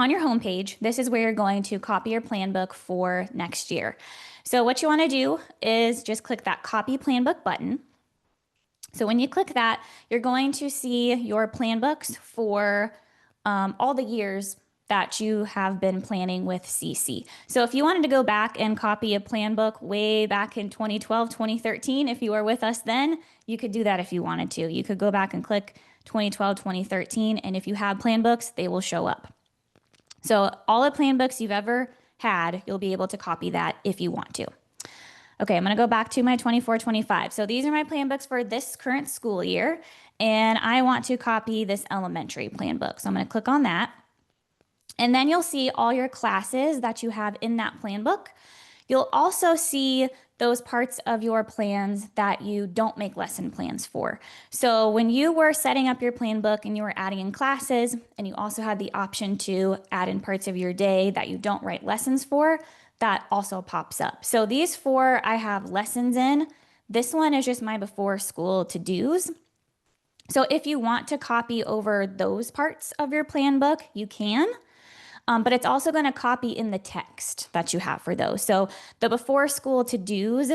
on your homepage, this is where you're going to copy your plan book for next year. So what you want to do is just click that copy plan book button. So when you click that, you're going to see your plan books for all the years that you have been planning with CC. So if you wanted to go back and copy a plan book way back in 2012, 2013, if you were with us then, you could do that if you wanted to. You could go back and click 2012, 2013, and if you have plan books, they will show up. So all the plan books you've ever had, you'll be able to copy that if you want to. Okay, I'm gonna go back to my 24-25. So these are my plan books for this current school year, and I want to copy this elementary plan book. So I'm gonna click on that. And then you'll see all your classes that you have in that plan book. You'll also see those parts of your plans that you don't make lesson plans for. So when you were setting up your plan book and you were adding in classes, and you also had the option to add in parts of your day that you don't write lessons for, that also pops up. So these four I have lessons in. This one is just my before school to-dos. So if you want to copy over those parts of your plan book, you can. But it's also going to copy in the text that you have for those. So the before school to-dos,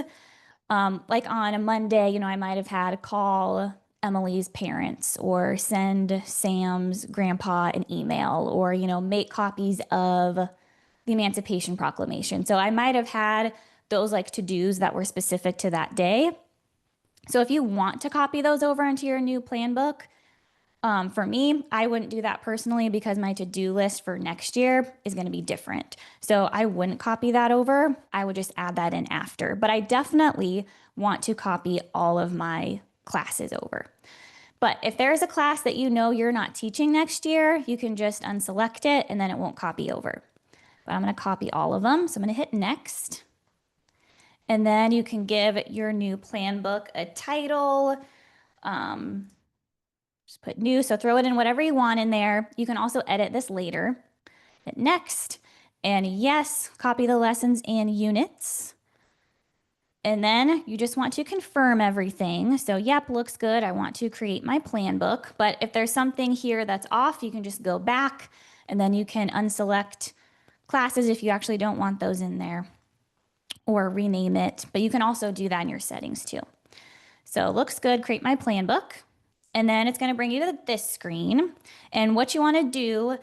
like on a Monday, I might have had call Emily's parents or send Sam's grandpa an email or, make copies of the Emancipation Proclamation. So I might have had those like to-dos that were specific to that day. So if you want to copy those over into your new plan book, for me, I wouldn't do that personally because my to-do list for next year is going to be different. So I wouldn't copy that over. I would just add that in after. But I definitely want to copy all of my classes over. But if there's a class that you're not teaching next year, you can just unselect it and then it won't copy over. But I'm going to copy all of them. So I'm going to hit next. And then you can give your new plan book a title. Just put new, so throw it in whatever you want in there. You can also edit this later. Hit next, and yes, copy the lessons and units. And then you just want to confirm everything. So yep, looks good. I want to create my plan book, but if there's something here that's off, you can just go back and then you can unselect classes if you actually don't want those in there or rename it, but you can also do that in your settings too. So looks good, create my plan book. And then it's going to bring you to this screen. And what you want to do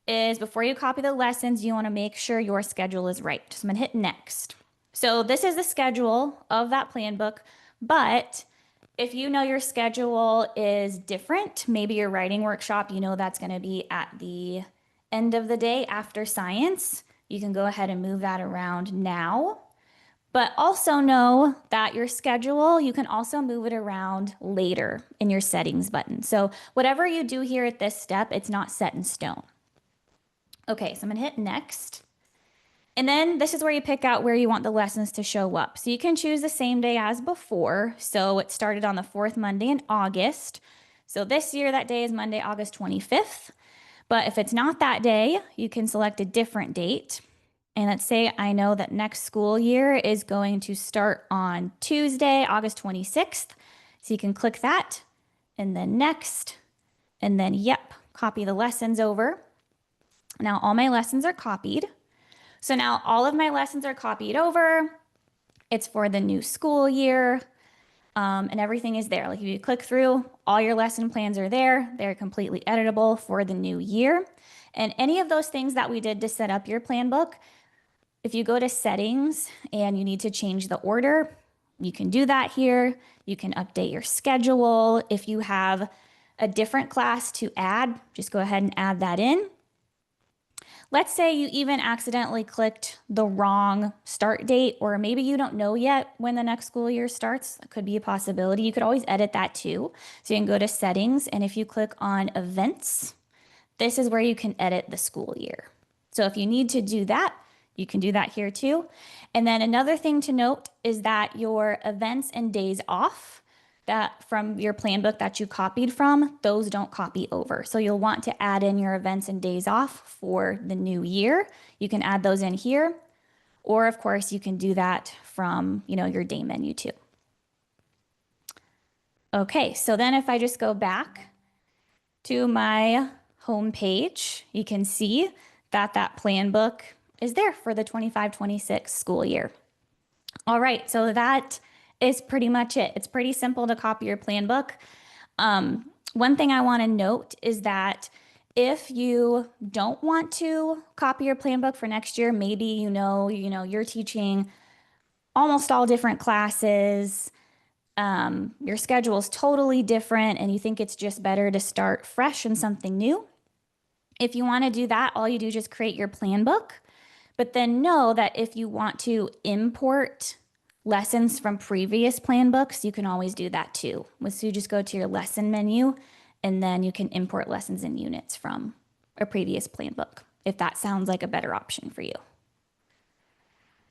is before you copy the lessons, you want to make sure your schedule is right. So I'm going to hit next. So this is the schedule of that plan book. But if your schedule is different, maybe your writing workshop, that's going to be at the end of the day after science, you can go ahead and move that around now. But also know that your schedule, you can also move it around later in your settings button. So whatever you do here at this step, it's not set in stone. Okay, so I'm gonna hit next. And then this is where you pick out where you want the lessons to show up. So you can choose the same day as before. So it started on the 4th Monday in August. So this year, that day is Monday, August 25th. But if it's not that day, you can select a different date. And let's say I know that next school year is going to start on Tuesday, August 26th. So you can click that and then next, and then yep, copy the lessons over. Now all my lessons are copied. So now all of my lessons are copied over. It's for the new school year and everything is there. Like if you click through, all your lesson plans are there. They're completely editable for the new year. And any of those things that we did to set up your plan book, if you go to settings and you need to change the order, you can do that here. You can update your schedule. If you have a different class to add, just go ahead and add that in. Let's say you even accidentally clicked the wrong start date, or maybe you don't know yet when the next school year starts. That could be a possibility. You could always edit that too. So you can go to settings, and if you click on events, this is where you can edit the school year. So if you need to do that, you can do that here too. And then another thing to note is that your events and days off that from your plan book that you copied from, those don't copy over. So you'll want to add in your events and days off for the new year. You can add those in here, or of course you can do that from, your day menu too. Okay, so then if I just go back to my home page, you can see that plan book is there for the 25-26 school year. All right, so that is pretty much it. It's pretty simple to copy your plan book. One thing I want to note is that if you don't want to copy your plan book for next year, maybe you're teaching almost all different classes. Your schedule is totally different and you think it's just better to start fresh and something new. If you want to do that, all you do is just create your plan book, but then know that if you want to import lessons from previous plan books, you can always do that too. So you just go to your lesson menu and then you can import lessons and units from a previous plan book, if that sounds like a better option for you.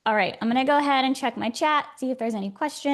All right, I'm gonna go ahead and check my chat, see if there's any questions.